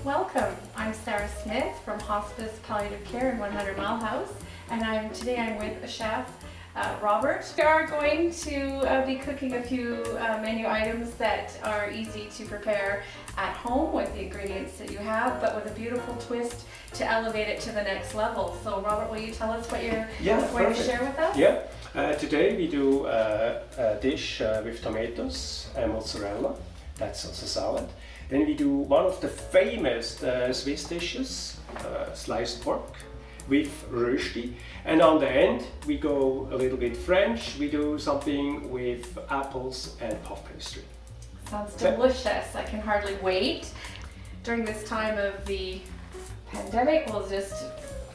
Welcome. I'm Sarah Smith from Hospice, Palliative Care in 100 Mile House, and today I'm with Chef Robert. We are going to be cooking a few menu items that are easy to prepare at home with the ingredients that you have, but with a beautiful twist to elevate it to the next level. So Robert, will you tell us what you're going to share with us? Yeah, today we do a dish with tomatoes and mozzarella. That's also salad. Then we do one of the famous Swiss dishes, sliced pork with Roesti. And on the end, we go a little bit French. We do something with apples and puff pastry. Sounds delicious. I can hardly wait. During this time of the pandemic, we'll just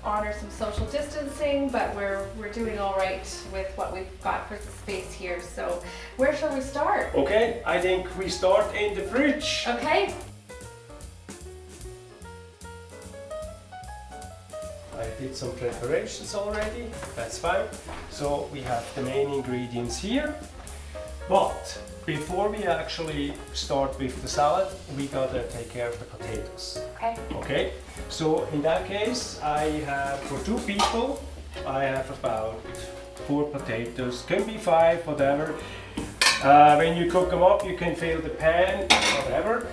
honor some social distancing, but we're doing all right with what we've got for the space here. So where shall we start? Okay, I think we start in the fridge. Okay. I did some preparations already, that's fine. So we have the main ingredients here. But before we actually start with the salad, we gotta take care of the potatoes. Okay. Okay, so in that case, I have, for 2 people, I have about 4 potatoes, can be 5, whatever. When you cook them up, you can fill the pan, whatever.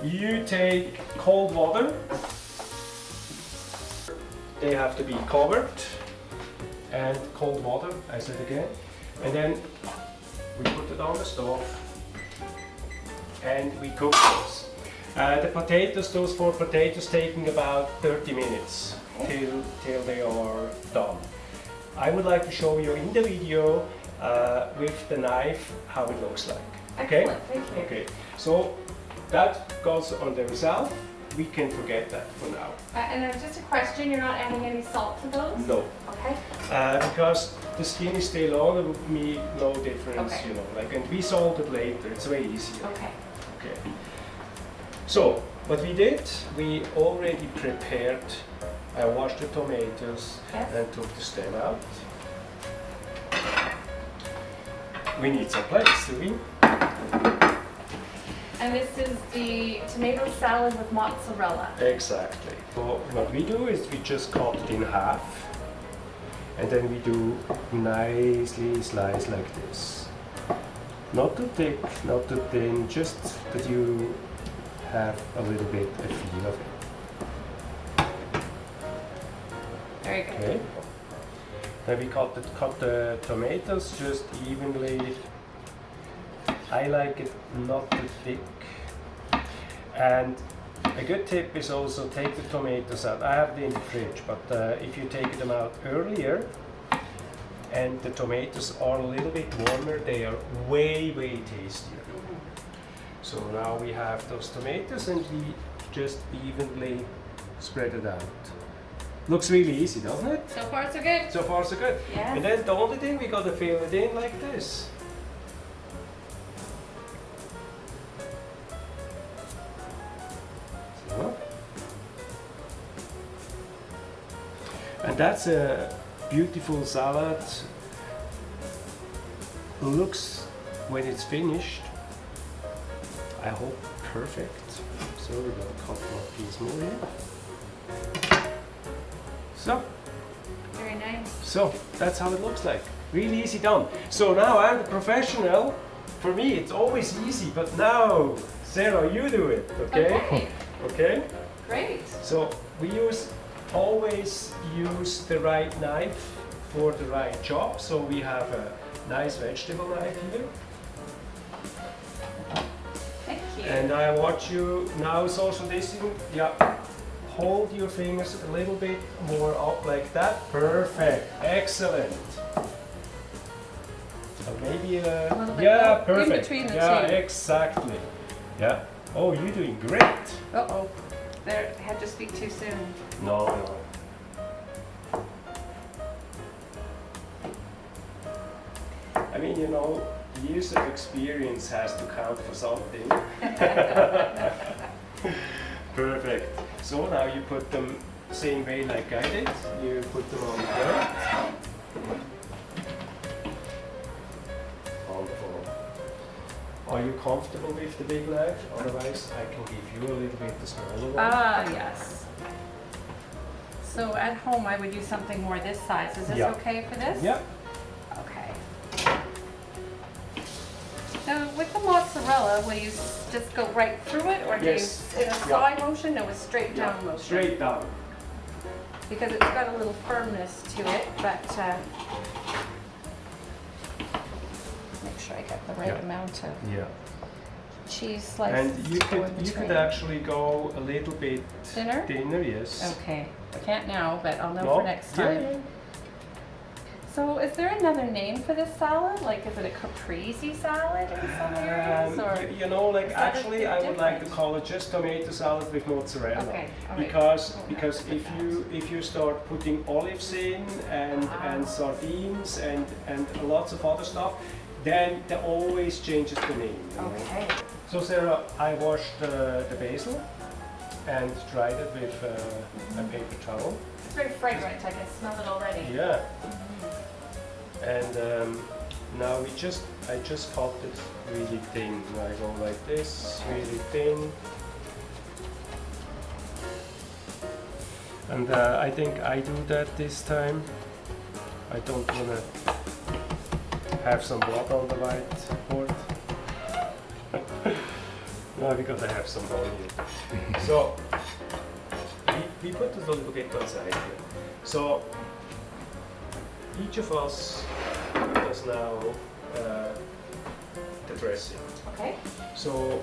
You take cold water. They have to be covered, and cold water, I said again. And then we put it on the stove and we cook those. The potatoes, those 4 potatoes, taking about 30 minutes till they are done. I would like to show you in the video with the knife how it looks like. Okay? Excellent, thank you. Okay, so that goes on the result. We can forget that for now. And just a question, you're not adding any salt to those? No. Okay. Because the skin is still on, it would make no difference, Okay. you know. And we salt it later, it's way easier. Okay. Okay. So, what we did, we already prepared, I washed the tomatoes and took the stem out. We need some plates, do we? And this is the tomato salad with mozzarella. Exactly. So what we do is we just cut it in half, and then we do nicely slice like this. Not too thick, not too thin, just that you have a little bit a feel of it. Very good. Okay. Then we cut the tomatoes just evenly. I like it not too thick. And a good tip is also take the tomatoes out. I have it in the fridge, but if you take them out earlier and the tomatoes are a little bit warmer, they are way tastier. So now we have those tomatoes and we just evenly spread it out. Looks really easy, doesn't it? So far so good. So far so good. Yes. And then the only thing, we gotta fill it in like this. So. And that's a beautiful salad. Looks, when it's finished, I hope perfect. So we're gonna cut one piece more here. So. Very nice. So that's how it looks like. Really easy done. So now I'm the professional. For me it's always easy, but now Sarah, you do it, okay? Okay. Okay? Great. So we always use the right knife for the right job. So we have a nice vegetable knife here. Thank you. And I watch you now. It's also this thing. Yeah. Hold your fingers a little bit more up like that. Perfect. Excellent. So maybe a little bit perfect. in between the yeah, two. exactly. Yeah. Oh, you're doing great. Uh-oh. There, had to speak too soon. No. I mean, you know, years of experience has to count for something. Perfect. So now you put them same way like I did. You put them on the plate. Wonderful. Are you comfortable with the big knife? Otherwise, I can give you a little bit the smaller one. Ah, yes. So at home, I would use something more this size. Is this Yeah. okay for this? Yeah. Okay. Now, with the mozzarella, will you just go right through it, or do Yes. you in a side motion? No, a straight down motion. Straight down. Because it's got a little firmness to it, but make sure I get the right Yeah. amount of Yeah. cheese slices. And you to go in could between. actually go a little bit Thinner? thinner, yes. Okay, I can't now, but I'll know No? for next time. Yeah. So is there another name for this salad? Like, is it a caprese salad in some areas? Or You know, like is that a actually, bit I would like to different? call it just tomato salad with mozzarella. Okay, all right. Because We'll because have to if put you start putting olives in and sardines and lots of other stuff, then that always changes the name. You know? Okay. So Sarah, I washed the basil and dried it with a paper towel. It's very fragrant. I can smell it already. Yeah. And now I just cut it really thin. I go like this, really thin. And I think I do that this time. I don't want to have some blood on the whiteboard. No, because I have some bone here. So we put it a little bit on side here. So each of us does now the dressing. Okay. So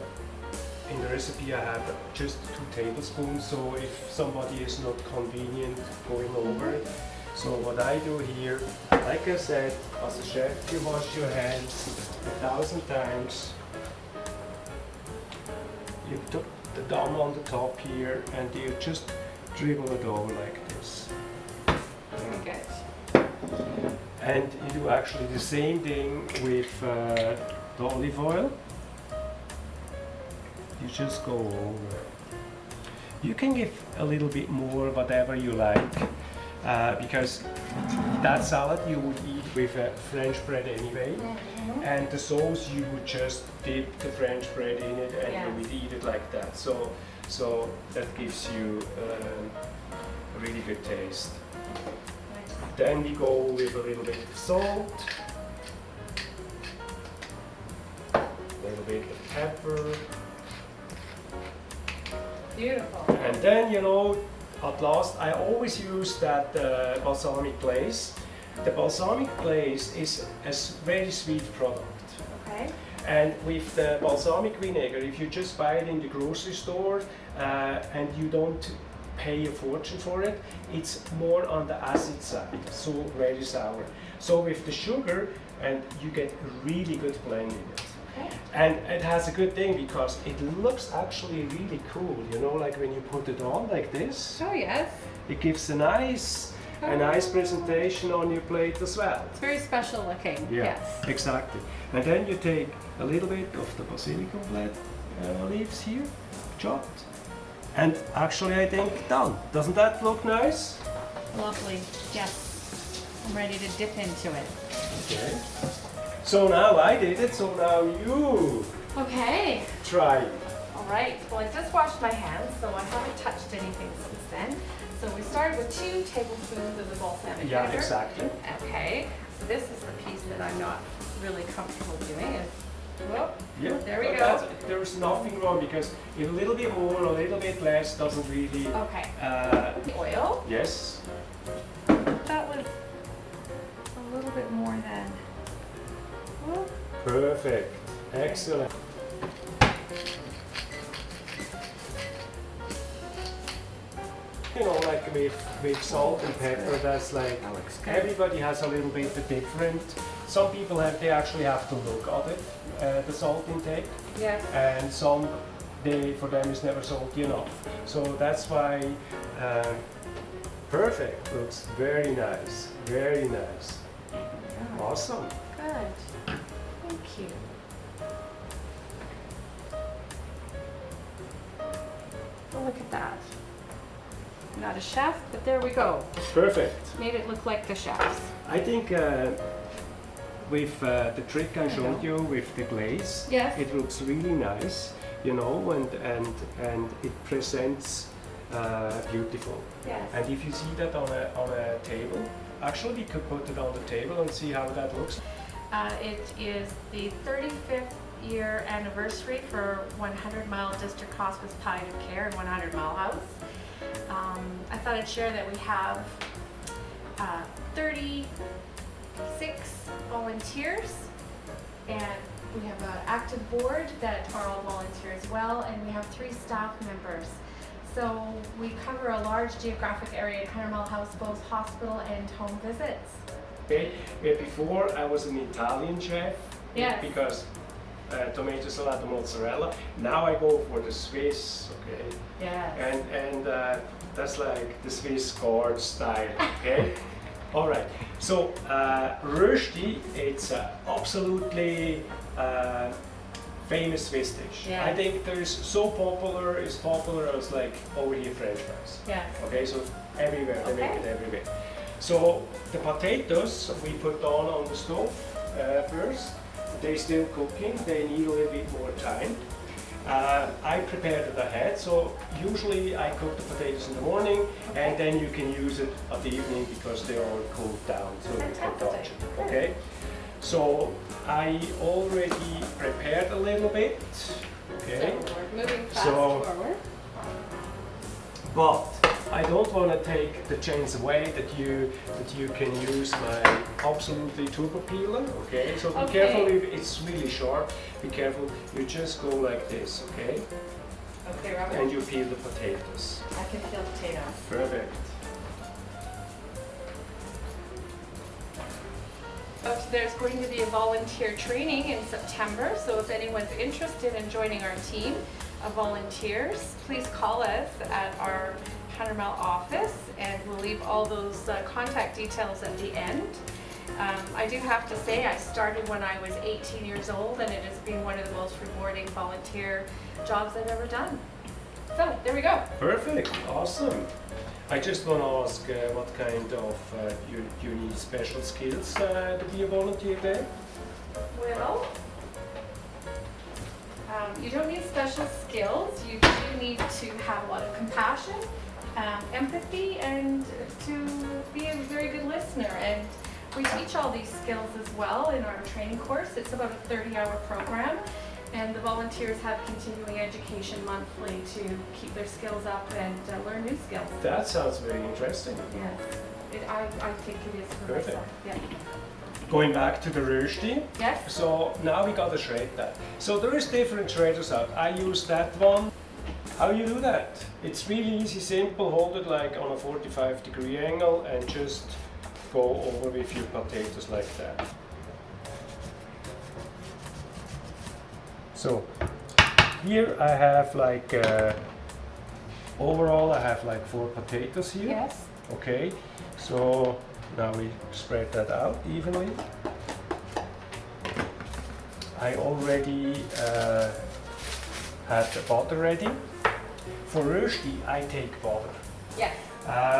in the recipe I have just 2 tablespoons, so if somebody is not convenient going over it. So what I do here, like I said, as a chef you wash your hands 1,000 times. You put the thumb on the top here and you just dribble it over like this. Very good. And you do actually the same thing with the olive oil. You just go over. You can give a little bit more, whatever you like, because that salad you would eat with French bread anyway, and the sauce you would just dip the French bread in it and you would eat it like that. So that gives you a really good taste. Then we go with a little bit of salt, a little bit of pepper. Beautiful. And then, you know, at last I always use that balsamic glaze. The balsamic glaze is a very sweet product. Okay. And with the balsamic vinegar, if you just buy it in the grocery store and you don't pay a fortune for it, it's more on the acid side, so very sour. So with the sugar, and you get a really good blend in it. Okay. And it has a good thing because it looks actually really cool, you know, like when you put it on like this, Oh yes. it gives a nice presentation on your plate as well. It's very special looking. Yeah, Yes. exactly. And then you take a little bit of the basilikum leaves here, chopped. And actually I think done. Doesn't that look nice? Lovely. Yes. I'm ready to dip into it. Okay. So now I did it, so now you Okay. try it. All right. Well, I just washed my hands, so I haven't touched anything since then. So we started with 2 tablespoons of the balsamic Yeah, vinegar. exactly. Okay. So this is the piece that I'm not really comfortable doing. Whoop. Yeah, There we but go. there's nothing wrong because if a little bit more, a little bit less doesn't really. Okay. The oil. Yes. That was a little bit more than. Whoop. Perfect. Excellent. You know, like with salt and pepper, that's like That looks good. everybody has a little bit different. Some people they actually have to look at it, the salt intake, Yes. and some for them is never salty enough. So that's why perfect. Looks very nice, very nice. Awesome. Good. Thank you. Oh, look at that. I'm not a chef, but there we go. Perfect. Made it look like the chefs. I think with the trick I showed you with the glaze. Yes. It looks really nice, you know, and it presents beautiful. Yes. And if you see that on a table, actually we could put it on the table and see how that looks. It is the 35th year anniversary for 100 Mile District Hospice Palliative Care in 100 Mile House. I thought I'd share that we have 36 volunteers, and we have an active board that are all volunteer as well, and we have 3 staff members. So we cover a large geographic area in 100 Mile House, both hospital and home visits. Okay, before I was an Italian chef, Yes. because tomato salad and mozzarella. Now I go for the Swiss, okay? Yes. And that's like the Swiss guard style, okay? All right, so Roesti, it's absolutely famous Swiss dish. Yeah. I think there's so popular, it's popular as like over here French fries. Yes. Okay, so everywhere, they make Okay. it everywhere. So the potatoes we put on the stove first. They're still cooking, they need a little bit more time. I prepared it ahead, so usually I cook the potatoes in the morning and then you can use it at the evening because they are cooled down so you can touch it. Okay? So I already prepared a little bit. Okay? So we're moving fast So- forward. But I don't want to take the chance away that you can use my absolutely turbo peeler. Okay, so be Okay. careful if it's really sharp. Be careful. You just go like this, okay, Okay, Robert. and you peel the potatoes. I can peel potatoes. Perfect. So there's going to be a volunteer training in September, so if anyone's interested in joining our team of volunteers, please call us at our 100 Mile office, and we'll leave all those contact details at the end. I do have to say I started when I was 18 years old, and it has been one of the most rewarding volunteer jobs I've ever done. So there we go. Perfect. Awesome. I just want to ask what kind of you need special skills to be a volunteer there? Well, you don't need special skills. You do need to have a lot of compassion, empathy, and to be a very good listener. And we teach all these skills as well in our training course. It's about a 30-hour program, and the volunteers have continuing education monthly to keep their skills up and learn new skills. That sounds very interesting. Yes, I think it is for Perfect. myself. Yeah. Going back to the Roesti. Yes. So now we gotta shred that. So there is different shredders out. I use that one. How you do that? It's really easy, simple. Hold it like on a 45-degree angle and just go over with your potatoes like that. So here I have like overall I have like 4 potatoes here. Yes. Okay. So now we spread that out evenly. I already had the butter ready. For Roesti, I take butter Yes.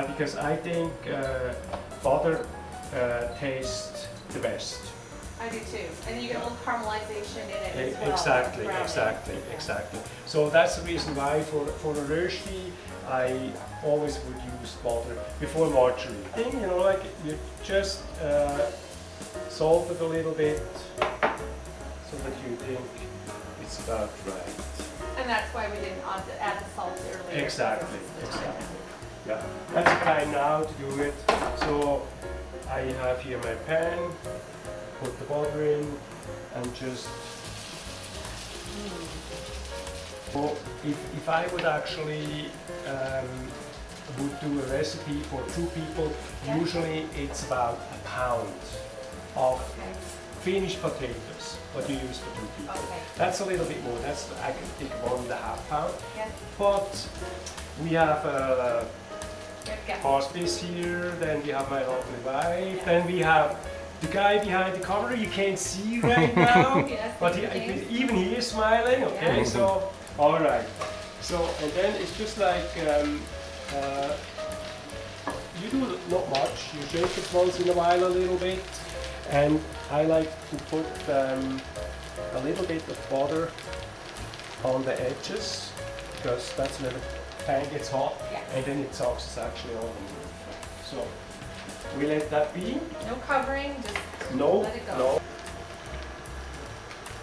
because I think butter tastes the best. I do too. And you get a little caramelization in it as well. Exactly, browning. exactly. So that's the reason why for the Roesti, I always would use butter before margarine. You know, like you just salt it a little bit so that you think it's about right. And that's why we didn't add the salt earlier. Exactly, This is the time. exactly. Yeah, that's the time now to do it. So I have here my pan, put the butter in, and just. So if I would actually would do a recipe for 2 people, Yeah. usually it's about a pound of Okay. finished potatoes. What you use for 2 people. Okay. That's a little bit more. That's I can think 1.5 pound. Yeah. But we have Good guess. Hospice here, then we have my lovely wife, then we have the guy behind the camera you can't see right now, Yes, but James. even he is smiling, okay, Yeah. so, alright. So, and then it's just like, you do not much, you shake it once in a while a little bit, And I like to put a little bit of butter on the edges, because that's where the pan gets hot, Yes. and then it soaks actually on the meat. So we let that be. No covering, just No, let it go. no.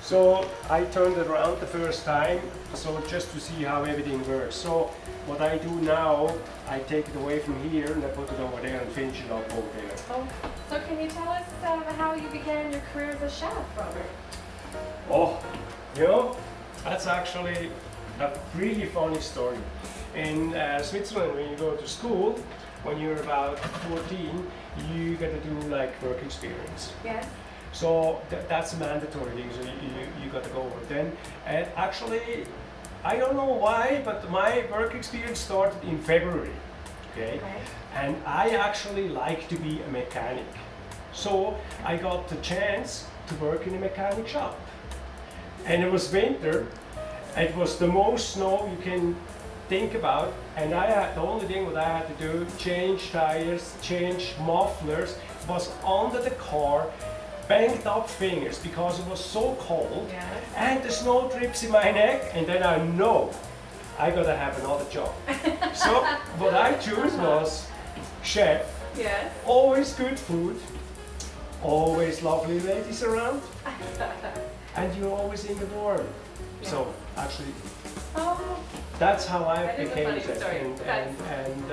So I turned it around the first time, so just to see how everything works. So what I do now, I take it away from here and I put it over there and finish it up over there. Oh, so can you tell us how you began your career as a chef, Robert? Oh, you know, that's actually a really funny story. In Switzerland, when you go to school, when you're about 14, you get to do like work experience. Yes. So that's a mandatory thing, so you got to go over then. And actually, I don't know why, but my work experience started in February, okay? And I actually like to be a mechanic. So I got the chance to work in a mechanic shop. And it was winter, it was the most snow you can think about, and the only thing what I had to do, change tires, change mufflers, was under the car, banged up fingers because it was so cold, Yes. and the snow drips in my neck, and then I know I gotta have another job. So what I chose was chef, Yes. always good food, always lovely ladies around, and you're always in the warm. So actually, Oh, that's how I That is a became funny chef, story. and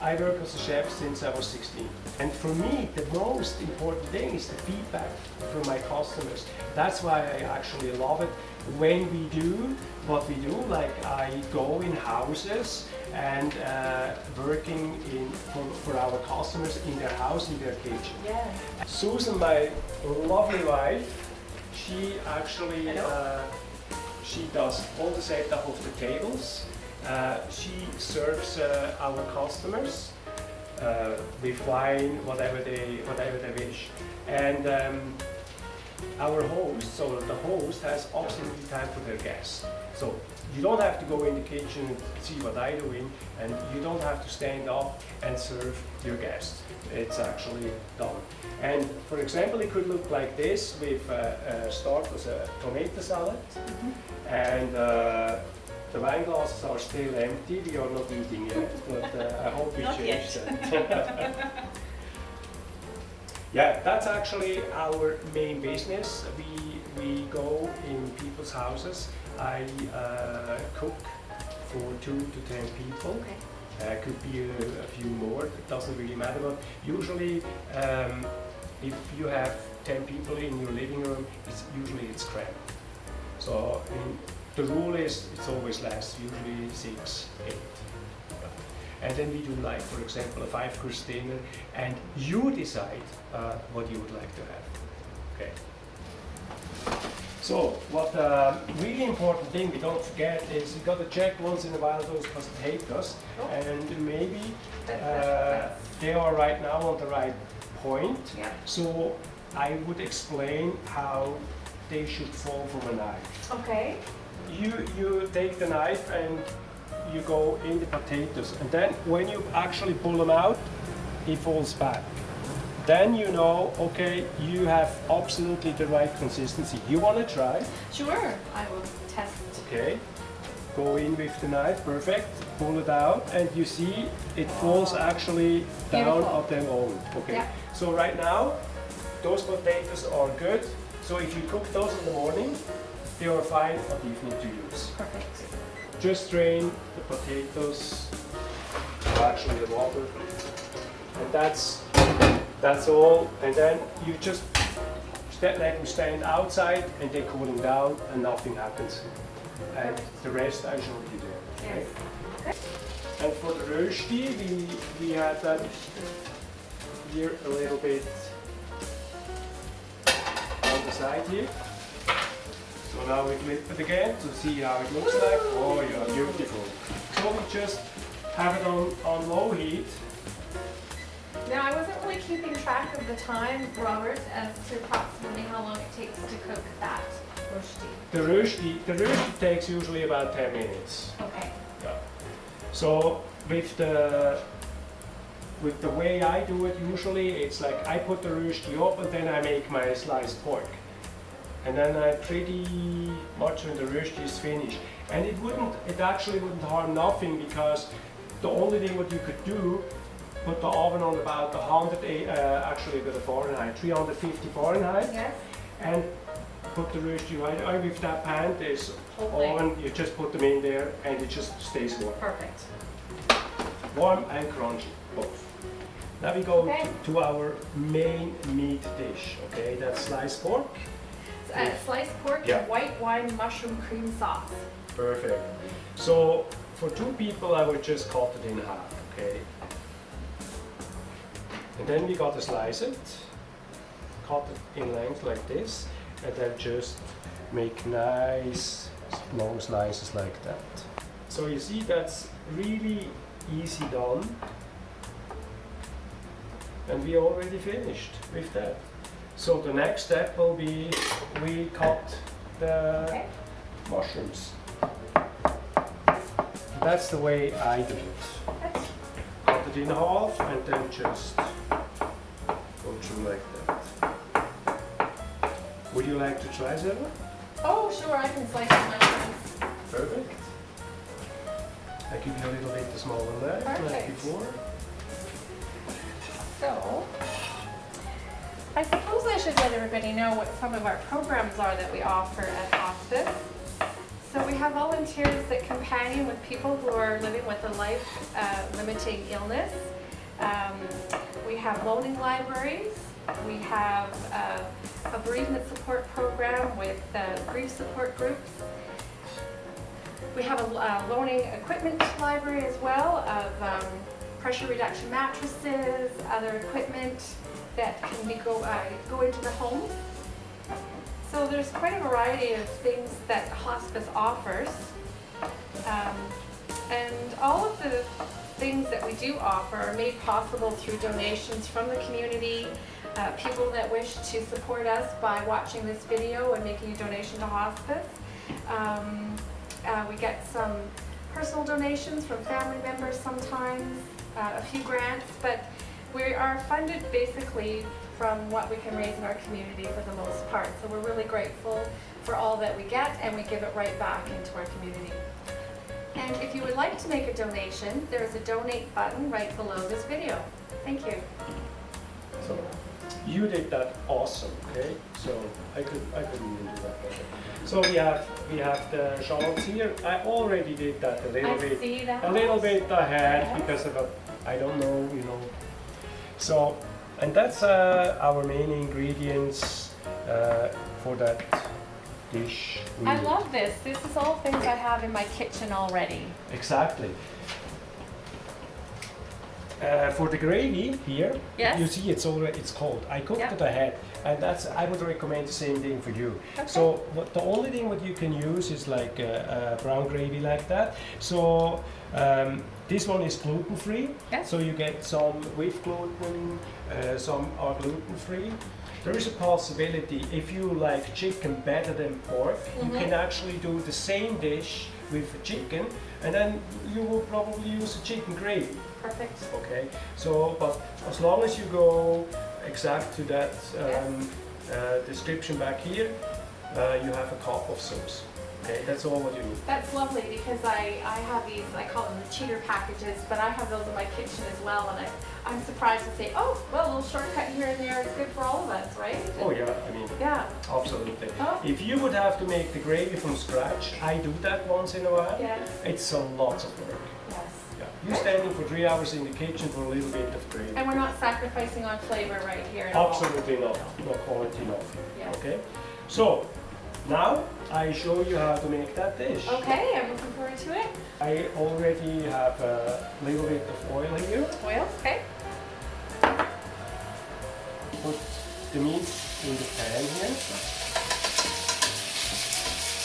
I work as a chef since I was 16. And for me, the most important thing is the feedback from my customers. That's why I actually love it when we do what we do. Like I go in houses and working for our customers in their house, in their kitchen. yes. Susan, my lovely wife, she actually she does all the setup of the tables. She serves our customers with wine, whatever they wish. And our host, so the host has absolutely time for their guests. So you don't have to go in the kitchen and see what I'm doing, and you don't have to stand up and serve your guests. It's actually done. And for example, it could look like this with start with a tomato salad, and the wine glasses are still empty. We are not eating yet, but I hope we Not change yet. that. Yeah, that's actually our main business. We go in people's houses. I cook for 2 to 10 people. Okay. Could be a few more, it doesn't really matter, but usually if you have 10 people in your living room, it's cramped. So the rule is it's always less, usually 6, 8. And then we do like, for example, a 5-course dinner, and you decide what you would like to have. Okay. So what really important thing we don't forget is you got to check once in a while those potatoes, and maybe they are right now on the right point. Yeah. So I would explain how they should fall from a knife. Okay. You take the knife and you go in the potatoes, and then when you actually pull them out, it falls back. Then you know, okay, you have absolutely the right consistency. You want to try? Sure, I will test. Okay. Go in with the knife, perfect. Pull it out, and you see it falls actually down Beautiful. of their own. Okay. Yeah. So right now, those potatoes are good. So if you cook those in the morning, they are fine for the evening to use. Perfect. Just drain the potatoes, actually the water, and that's all. And then you just let them stand outside and they're cooling down and nothing happens. And the rest I showed you there. Okay? Yes. And for the roesti, we had that here a little bit on the side here. So now we flip it again to see how it looks like. Oh yeah, beautiful. So we just have it on low heat. Now, I wasn't really keeping track of the time, Robert, as to approximately how long it takes to cook that roesti. The roesti takes usually about 10 minutes. Okay. Yeah. So with the with the way I do it usually, it's like I put the roesti up and then I make my sliced pork. And then I pretty much when the roesti is finished. And it actually wouldn't harm nothing, because the only thing what you could do, put the oven on about 350 Fahrenheit. Yes. And put the roesti right out with that pan. There's Hopefully. oven, you just put them in there and it just stays warm. Perfect. Warm and crunchy, both. Now we go Okay. to our main meat dish, okay? That's sliced pork. Sliced pork Yeah. and white wine mushroom cream sauce. Perfect. So for 2 people I would just cut it in half, okay? And then we got to slice it, cut it in length like this, and then just make nice long slices like that. So you see, that's really easy done. And we already finished with that. So the next step will be we cut the Okay. mushrooms. That's the way I do it. Okay. Cut it in half and then just go through like that. Would you like to try, Zella? Oh, sure, I can slice the mushrooms. Perfect. I give you a little bit the smaller knife like Perfect. before. So, I suppose I should let everybody know what some of our programs are that we offer at Hospice. So we have volunteers that companion with people who are living with a life-limiting illness. We have loaning libraries. We have a bereavement support program with grief support groups. We have a loaning equipment library as well of pressure reduction mattresses, other equipment that can go into the homes. So there's quite a variety of things that Hospice offers. And all of the things that we do offer are made possible through donations from the community, people that wish to support us by watching this video and making a donation to Hospice. We get some personal donations from family members sometimes, a few grants, but we are funded basically from what we can raise in our community for the most part. So we're really grateful for all that we get, and we give it right back into our community. And if you would like to make a donation, there is a donate button right below this video. Thank you. So you did that awesome, okay? So I couldn't even do that better. So we have the shallots here. I already did that a little bit. See that. A little bit ahead Yes. because of I don't know, you know. So, and that's our main ingredients for that dish. I love this. This is all things I have in my kitchen already. Exactly. For the gravy here, Yes. you see it's cold. I cooked Yeah. it ahead, and I would recommend the same thing for you. Okay. So the only thing what you can use is like brown gravy like that. So this one is gluten free. Yes. So you get some with gluten, some are gluten free. There is a possibility if you like chicken better than pork, you can actually do the same dish with chicken, and then you will probably use a chicken gravy. Perfect. Okay, so but as long as you go exact to that description back here, you have a cup of sauce. Okay, that's all what you need. That's lovely because I have these, I call them the cheater packages, but I have those in my kitchen as well, and I'm surprised to say, oh, well, a little shortcut here and there is good for all of us, right? Oh yeah, I mean, Yeah. absolutely. Oh. If you would have to make the gravy from scratch, I do that once in a while. Yes. It's a lot of work. Yes. Yeah. You're standing for 3 hours in the kitchen for a little bit of gravy. And we're not sacrificing on flavor right here at all. Absolutely not. No quality, nothing. Yes. Okay. So now I show you how to make that dish. Okay, I'm looking forward to it. I already have a little bit of oil here. Oil, okay. Put the meat in the pan here.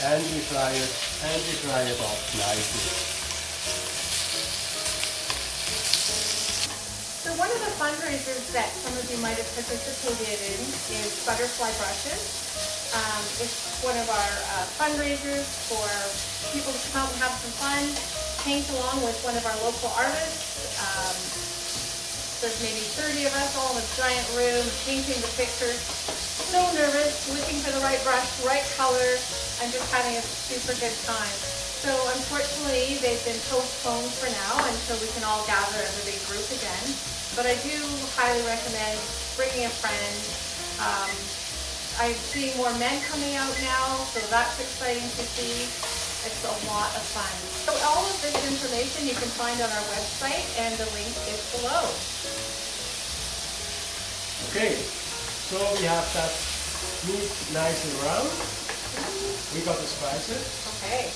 And we fry it up nicely. So one of the fundraisers that some of you might have participated in is Butterfly Brushes. It's one of our fundraisers for people to come out and have some fun, paint along with one of our local artists. There's maybe 30 of us all in a giant room, painting the pictures. So nervous, looking for the right brush, right color, and just having a super good time. So unfortunately, they've been postponed for now until we can all gather as a big group again. But I do highly recommend bringing a friend. I'm seeing more men coming out now, so that's exciting to see. It's a lot of fun. So all of this information you can find on our website, and the link is below. Okay, so we have that meat nice and round. We got the spices. Okay.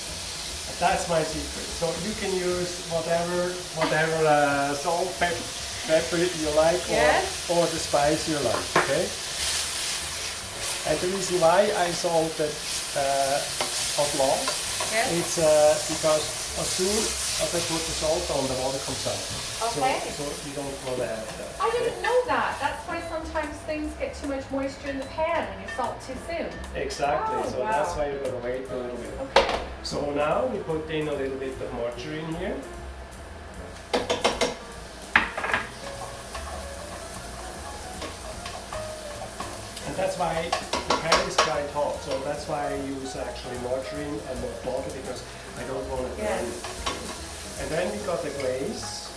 That's my secret. So you can use whatever salt, pepper you like, Yes. or the spice you like. Okay. And the reason why I salted hot last, Yes. it's because as soon as I put the salt on, the water comes out. Okay. So you don't want to have that. I didn't know that. That's why sometimes things get too much moisture in the pan when you salt too soon. Exactly. Oh, so wow. that's why you're gonna wait a little bit. Okay. So now we put in a little bit of margarine here. And that's why the pan is quite hot. So that's why I use actually margarine and not butter, because I don't want to burn it. And then we got the glaze.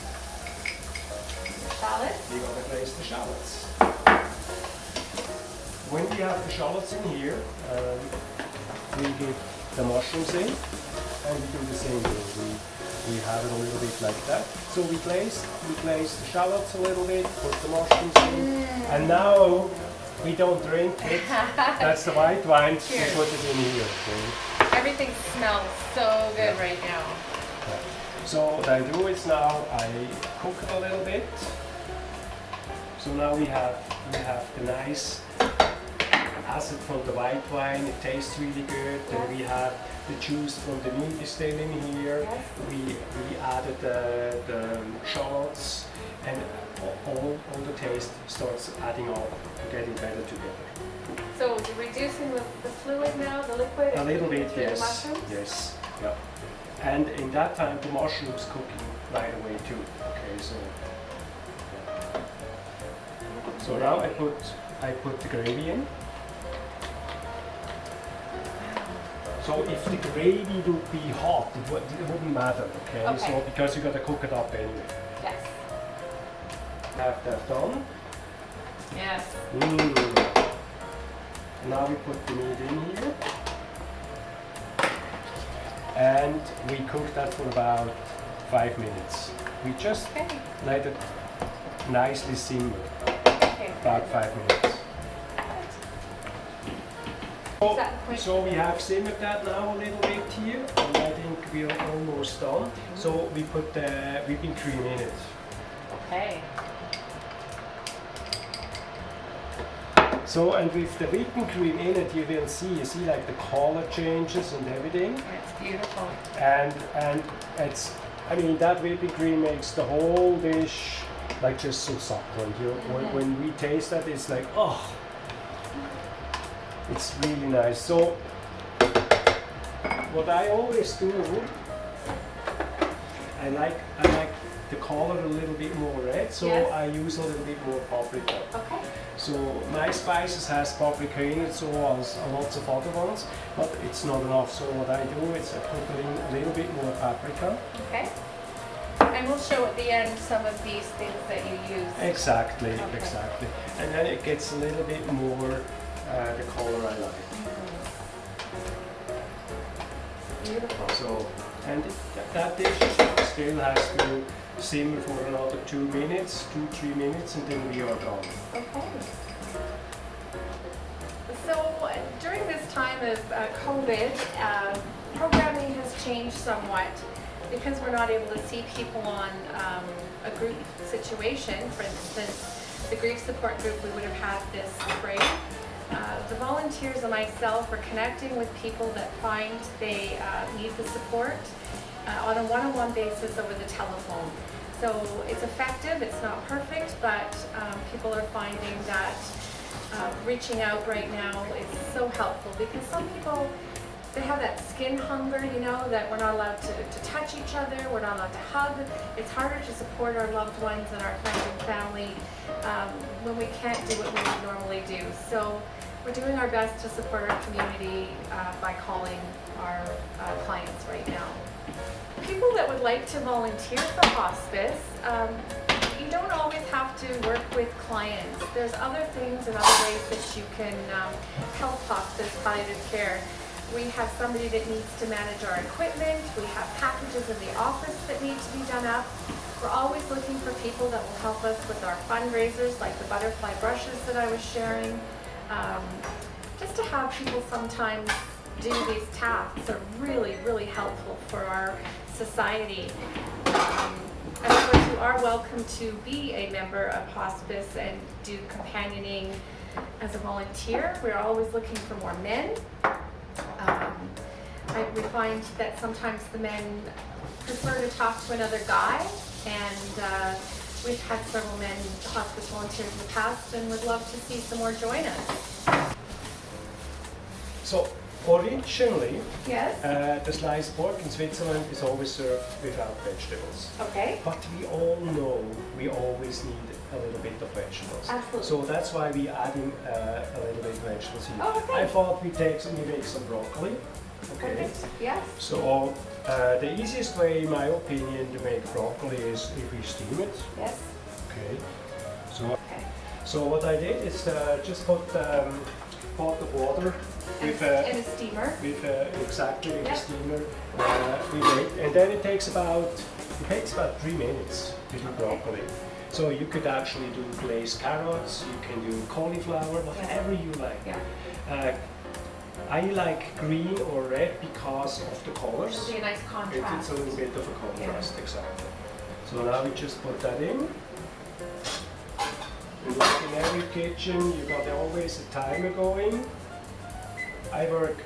Shallots. We got to glaze the shallots. When we have the shallots in here, we give the mushrooms in, and we do the same thing. We have it a little bit like that. So we glaze the shallots a little bit, put the mushrooms in, and now we don't drink it. That's the white wine. Cheers. We put it in here. Okay? Everything smells so good right now. Yeah. So what I do is now I cook it a little bit. So now we have the nice acid from the white wine. It tastes really good. Then we have the juice from the meat is still in here. Yes. We added the shallots, and all the taste starts adding up and getting better together. So you're reducing the fluid now, the liquid? A little bit, through the yes. mushrooms? Yes. Yeah. And in that time the mushrooms cooking right away too. Okay, so so now I put the gravy in. So if the gravy would be hot, it wouldn't matter, okay? Okay. So because you gotta cook it up anyway. Yes. Have that done. Yes. Now we put the meat in here. And we cook that for about 5 minutes. We just Okay. let it nicely simmer, Okay. about 5 minutes. So we have simmered that now a little bit here, and I think we're almost done. So we put the whipping cream in it. Okay. So, and with the whipping cream in it, you see like the color changes and everything. It's beautiful. And it's, I mean, that whipping cream makes the whole dish like just so succulent. When we taste that, it's like, oh, it's really nice. So what I always do, I like the color a little bit more red, so Yes. I use a little bit more paprika. Okay. So my spices has paprika in it, so as lots of other ones, but it's not enough. So what I do is I put in a little bit more paprika. Okay. And we'll show at the end some of these things that you use. Exactly, Okay. exactly. And then it gets a little bit more the color I like. Beautiful. So, and that dish still has to simmer for another 2 minutes, 2-3 minutes, and then we are done. Okay. So during this time of COVID, programming has changed somewhat because we're not able to see people on a group situation. For instance, the grief support group we would have had this spring. The volunteers and myself are connecting with people that find they need the support on a one-on-one basis over the telephone. So it's effective, it's not perfect, but people are finding that reaching out right now is so helpful because some people they have that skin hunger, you know, that we're not allowed to touch each other, we're not allowed to hug. It's harder to support our loved ones and our friends and family when we can't do what we would normally do. So we're doing our best to support our community by calling our clients right now. People that would like to volunteer for hospice, you don't always have to work with clients. There's other things and other ways that you can help hospice palliative care. We have somebody that needs to manage our equipment. We have packages in the office that need to be done up. We're always looking for people that will help us with our fundraisers, like the butterfly brushes that I was sharing. Just to have people sometimes do these tasks are really, really helpful for our society. And of course, you are welcome to be a member of hospice and do companioning as a volunteer. We're always looking for more men. We find that sometimes the men prefer to talk to another guy, and we've had several men hospice volunteers in the past and would love to see some more join us. So originally, Yes? the sliced pork in Switzerland is always served without vegetables. Okay. But we all know we always need a little bit of vegetables. Absolutely. So that's why we adding a little bit of vegetables here. Oh, okay. I thought we make some broccoli. Okay. Perfect. Yes. So the easiest way, in my opinion, to make broccoli is if we steam it. Yes. Okay. Okay. So what I did is just put pot of water with And a steamer. exactly with Yep. a steamer. We wait, and then it takes about 3 minutes to do broccoli. So you could actually do glazed carrots, you can do cauliflower, whatever you like. Yeah. I like green or red because of the colors. It'll be a nice contrast. It's a little bit of a contrast, exactly. So now we just put that in. And like in every kitchen, you got always a timer going. I work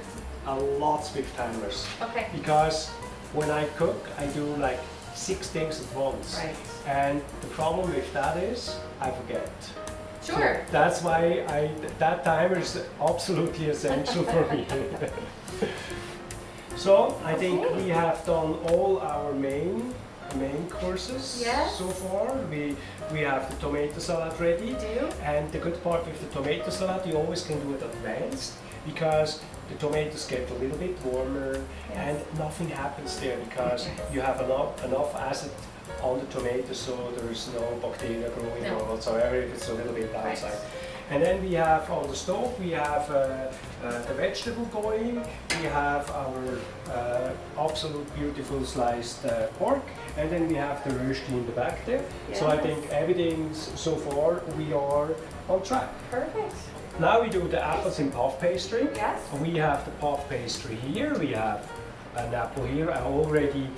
a lot with timers. Okay. Because when I cook, I do like 6 things at once. Right. And the problem with that is, I forget. Sure. So that's why that timer is absolutely essential for me. So I think we have done all our main courses Yes. so far. We have the tomato salad ready. We do. And the good part with the tomato salad, you always can do it advanced because the tomatoes get a little bit warmer and nothing happens there because you have enough acid on the tomato, so there is no bacteria growing or whatsoever if it's a little bit outside. Right. And then we have on the stove, we have the vegetable going, we have our absolute beautiful sliced pork, and then we have the roesti in the back there. Yes. So I think everything so far we are on track. Perfect. Now we do the apples in puff pastry. Yes. We have the puff pastry here, we have an apple here. I already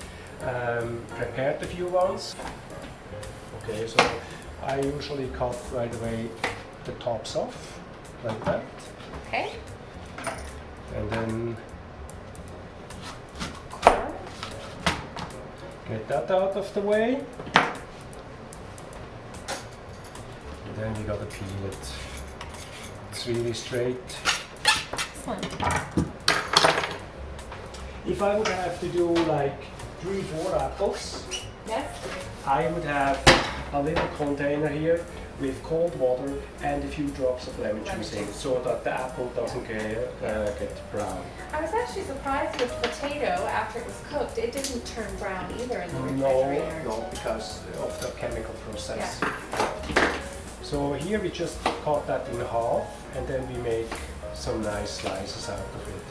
prepared a few ones. Okay, so I usually cut right away the tops off, like that. Okay. And then get that out of the way. And then you gotta peel it. It's really straight. Excellent. If I would have to do like 3-4 apples, Yes. I would have a little container here with cold water and a few drops of lemon juice in, so that the apple doesn't get brown. I was actually surprised with potato after it was cooked. It didn't turn brown either in the refrigerator. No, because of the chemical process. Yeah. So here we just cut that in half and then we make some nice slices out of it.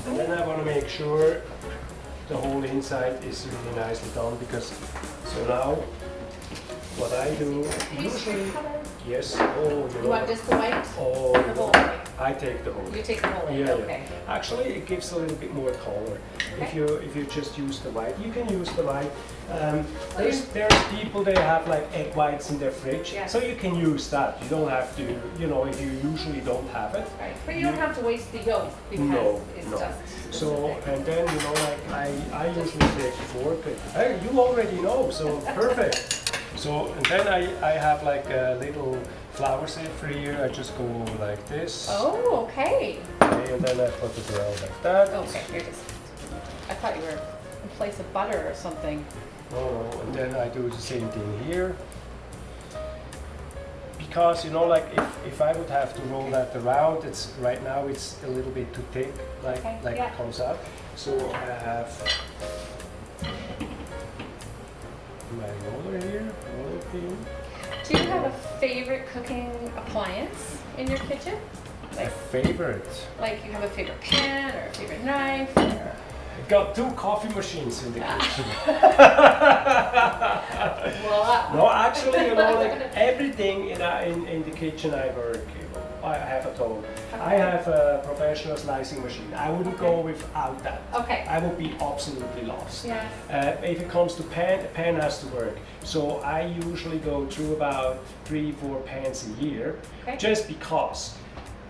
And then I want to make sure the whole inside is really nicely done because, so now what I do usually, yes, You want just the white? Oh, The whole white? I take the whole. You take the whole white, okay. Yeah. Actually, it gives a little bit more color. Okay. If you just use the white, you can use the white. There's people they have like egg whites in their fridge, Yes. so you can use that. You don't have to, if you usually don't have it. Right. But you don't have to waste the yolk because it's just. So and then like I usually take a fork. You already know, so perfect. So and then I have like a little flour safer here. I just go like this. Oh, okay. Okay, and then I put it around like that. Okay, here it is. I thought you were in place of butter or something. Oh, and then I do the same thing here. Because, you know, like if I would have to roll that around, it's right now it's a little bit too thick, like yeah. it comes up. So I have my roller here, rolling pin. Do you have a favorite cooking appliance in your kitchen? My favorite. Like you have a favorite pan or a favorite knife? Or... I got 2 coffee machines in the kitchen. Well, No, actually, you know, like everything in the kitchen I work, you know, I have at home. I have a professional slicing machine. I wouldn't go without that. Okay. I would be absolutely lost. Yes. If it comes to pan, a pan has to work. So I usually go through about 3-4 pans a year, Okay. just because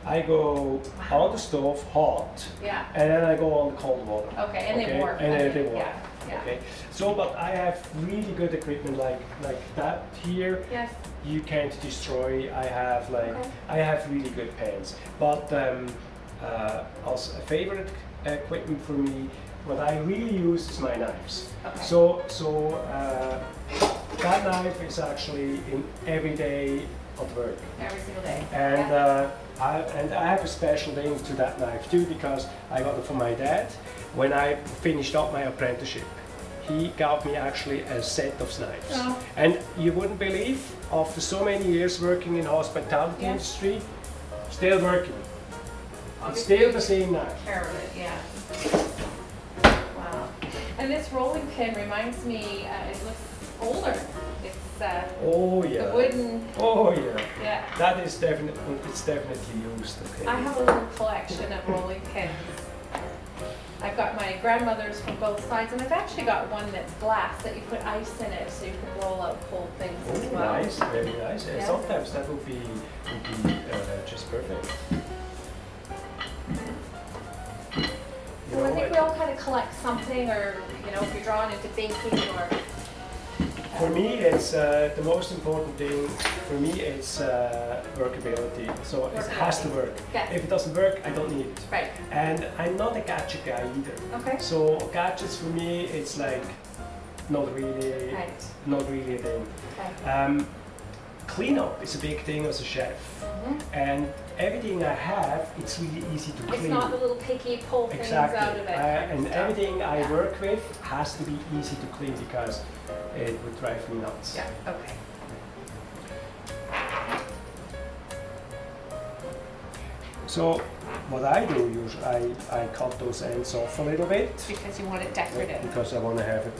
I go on the stove hot, Yeah. and then I go on the cold water. Okay, and they warm. And then Okay, they warm. yeah, yeah. Okay. So, but I have really good equipment like that here. Yes. You can't destroy. I have Okay. I have really good pans. But also a favorite equipment for me, what I really use is my knives. Okay. So that knife is actually in every day at work. Every single day. And Yeah. I have a special link to that knife too, because I got it from my dad when I finished up my apprenticeship. He got me actually a set of knives. Oh. And you wouldn't believe, after so many years working in hospitality Yeah. industry, still working. It's Obviously, still the same knife. Care of it, yeah. Wow. And this rolling pin reminds me, it looks older. It's Oh yeah. the wooden, Oh yeah. yeah. That is definitely, it's definitely used. Okay. I have a little collection of rolling pins. I've got my grandmother's from both sides, and I've actually got one that's glass that you put ice in it so you can roll out cold things as Oh, well. nice, very nice. And Yeah. sometimes that would be just perfect. You So I know, think we all kind of collect something, or you know, if you're drawn into baking or. for me, it's the most important thing. For me, it's workability. So it has to work. Yeah. If it doesn't work, I don't need it. Right. And I'm not a gadget guy either. Okay. So gadgets for me, it's like not really, Right. not really a thing. Okay. Cleanup is a big thing as a chef, and everything I have, it's really easy to clean. It's not the little picky pull things Exactly. out of it. kind of And stuff. everything I Yeah. work with has to be easy to clean, because it would drive me nuts. Yeah. Okay. So what I do usually, I cut those ends off a little bit, Because you want it decorative. because I want to have it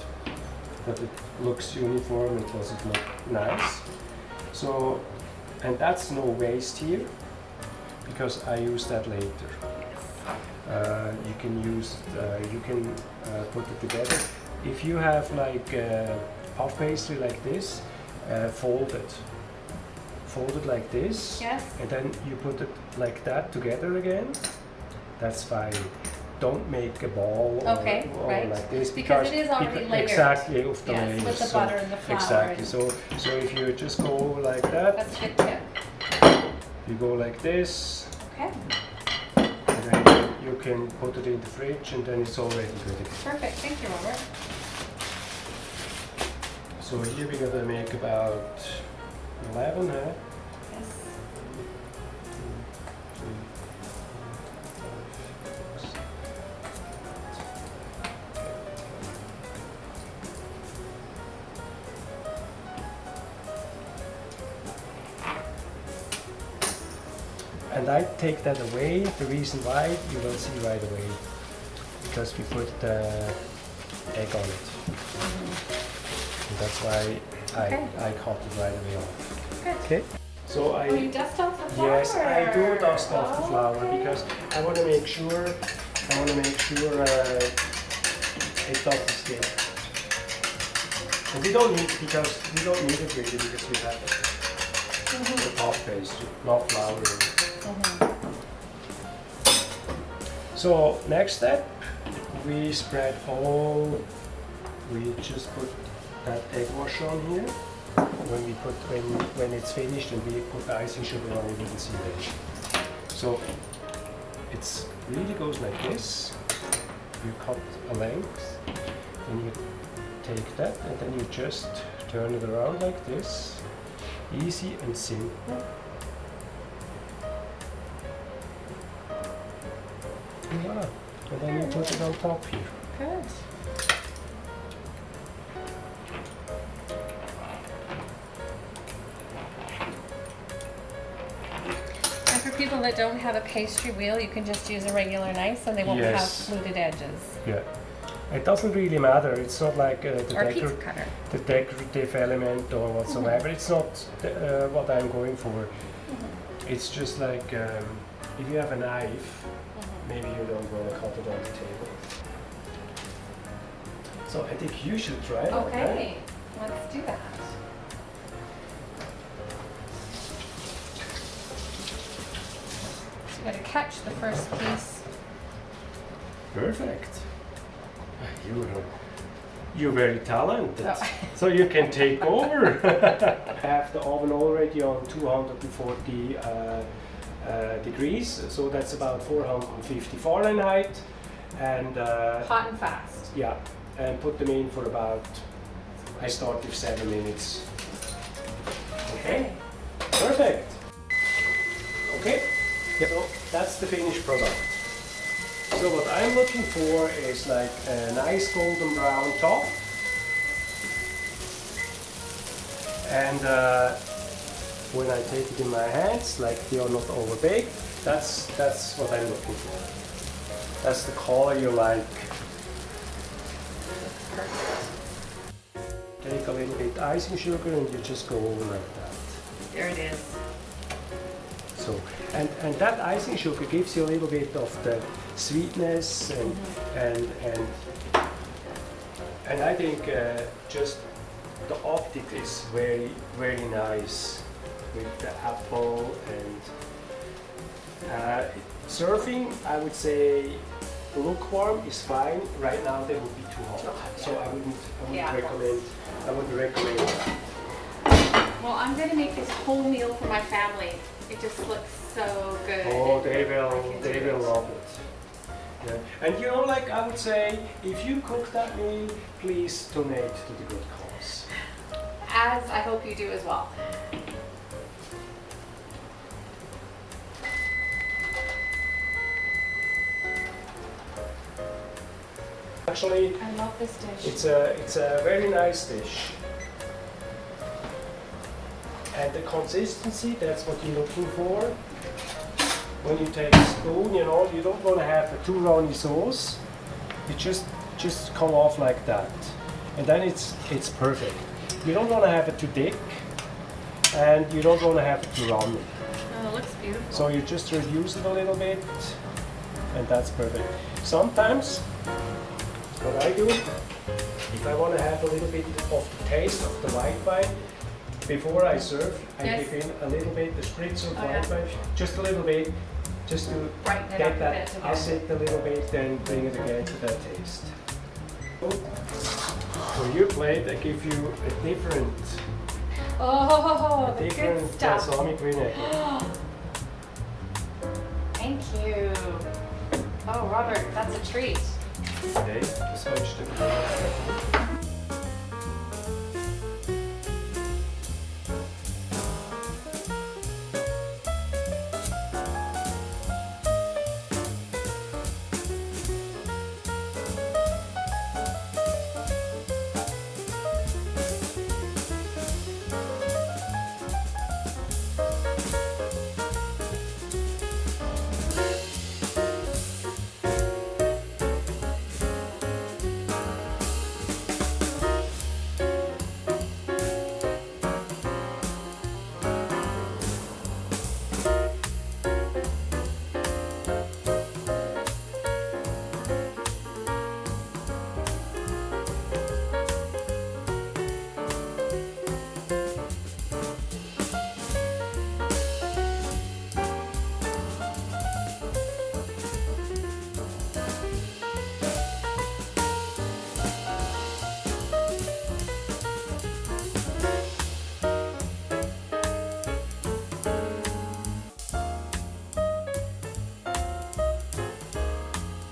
that it looks uniform and does it look nice. So, and that's no waste here, because I use that later. You can use, you can put it together. If you have like puff pastry like this, fold it like this, Yes. and then you put it like that together again. That's fine. Don't make a ball Okay, or right. like this, Because it is already layered. Exactly, of the Yes, layers. with the butter and the flour Exactly. and- So if you just go like that, That's a good tip. you go like this, Okay. and then you can put it in the fridge, and then it's already ready. Perfect. Thank you, Robert. So here we're gonna make about 11, huh? Yes. And I take that away. The reason why, you will see right away, because we put the egg on it. And that's why Okay. I cut it right away off. Good. Okay. So Oh, you dust off the flour? yes, I do dust off the flour, Okay. because I want to make sure it doesn't stick. And we don't need it, because we don't need it really, because we have the puff pastry, not flour. So next step, we spread all. We just put that egg wash on here. when it's finished and we put the icing sugar on, you didn't see that. So it really goes like this. You cut a length, then you take that and then you just turn it around like this. Easy and simple. And voila. And then you put it on top here. Good. And for people that don't have a pastry wheel, you can just use a regular knife and they won't have fluted edges. Yeah. It doesn't really matter. It's not like the pizza cutter. The decorative element or whatsoever. It's not what I'm going for. It's just like if you have a knife, maybe you don't want to cut it on the table. So I think you should try it. Okay, let's do that. So you got to catch the first piece. Perfect. You're very talented. Oh. So you can take over. I have the oven already on 240 degrees, so that's about 450 Fahrenheit. And hot and fast. Yeah, and put them in for about, I start with 7 minutes. Okay, perfect. Okay, so that's the finished product. So what I'm looking for is like a nice golden brown top, and when I take it in my hands, like they are not overbaked, that's what I'm looking for. That's the color you like. Take a little bit icing sugar and you just go over like that. There it is. So, and that icing sugar gives you a little bit of the sweetness and I think just the optic is very, very nice with the apple and surfing. I would say lukewarm is fine. Right now they would be too hot, so I wouldn't recommend. I wouldn't recommend that. Well, I'm going to make this whole meal for my family. It just looks so good. Oh, they will love it. Yeah. And you know, like I would say, if you cook that meal, please donate to the good cause. As I hope you do as well. Actually, I love this dish. it's a very nice dish. And the consistency, that's what you're looking for. When you take a spoon, you know, you don't want to have a too runny sauce. It just come off like that. And then it's perfect. You don't want to have it too thick, and you don't want to have it too runny. Oh, it looks beautiful. So you just reduce it a little bit, and that's perfect. Sometimes, what I do, if I want to have a little bit of the taste of the white wine, before I serve, I give in a little bit, the spritz of white wine, just a little bit, just to get that acid a little bit, then bring it again to that taste. For your plate, I give you a different good stuff. balsamic vinegar. Thank you. Oh, Robert, that's a treat. Okay, just switch to